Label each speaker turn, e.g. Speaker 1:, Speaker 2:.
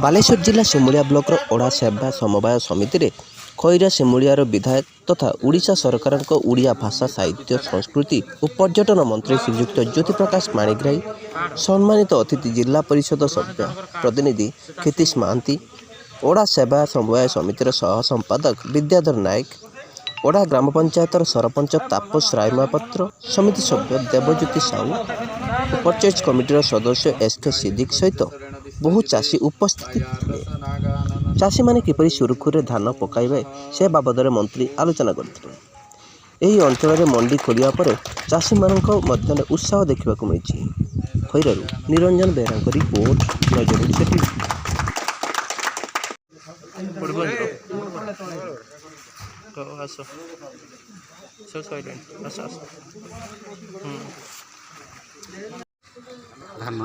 Speaker 1: ବାଲେଶ୍ୱର ଜିଲ୍ଲା ସିମୁଳିଆ ବ୍ଲକର ଓଡ଼ା ସେବା ସମବାୟ ସମିତିରେ ଖଇରା ସିମୁଳିଆର ବିଧାୟକ ତଥା ଓଡ଼ିଶା ସରକାରଙ୍କ ଓଡ଼ିଆ ଭାଷା ସାହିତ୍ୟ ସଂସ୍କୃତି ଓ ପର୍ଯ୍ୟଟନ ମନ୍ତ୍ରୀ ଶ୍ରୀଯୁକ୍ତ ଜ୍ୟୋତିପ୍ରକାଶ ପାଣିଗ୍ରାହୀ, ସମ୍ମାନିତ ଅତିଥି ଜିଲ୍ଲା ପରିଷଦ ସଭ୍ୟ ପ୍ରତିନିଧି କ୍ଷିତୀଶ ମହାନ୍ତି, ଓଡ଼ା ସେବା ସମବାୟ ସମିତିର ସହ ସମ୍ପାଦକ ବିଦ୍ୟାଧର ନାୟକ, ଓଡ଼ା ଗ୍ରାମ ପଞ୍ଚାୟତର ସରପଞ୍ଚ ତାପସ ରାୟ ମହାପାତ୍ର, ସମିତି ସଭ୍ୟ ଦେବଜ୍ୟୋତି ସାହୁ ଓ ପର୍ଚେଜ କମିଟିର ସଦସ୍ୟ ଏସ୍.କେ. ସିଦ୍ଦିକ ସହିତ ବହୁ ଚାଷୀ ଉପସ୍ଥିତ ଥିଲେ। ଚାଷୀମାନେ କିପରି ସୁରୁଖୁରୁରେ ଧାନ ପକାଇବେ ସେ ବାବଦରେ ମନ୍ତ୍ରୀ ଆଲୋଚନା କରିଥିଲେ। ଏହି ଅଞ୍ଚଳରେ ମଣ୍ଡି ଖୋଲିବା ପରେ ଚାଷୀମାନଙ୍କ ମଧ୍ୟରେ ଉତ୍ସାହ ଦେଖିବାକୁ ମିଳିଛି। ଖଇରାରୁ ନିରଞ୍ଜନ ବେହେରାଙ୍କ ରିପୋର୍ଟ, ନଜର ଓଡ଼ିଶା
Speaker 2: ଧାନ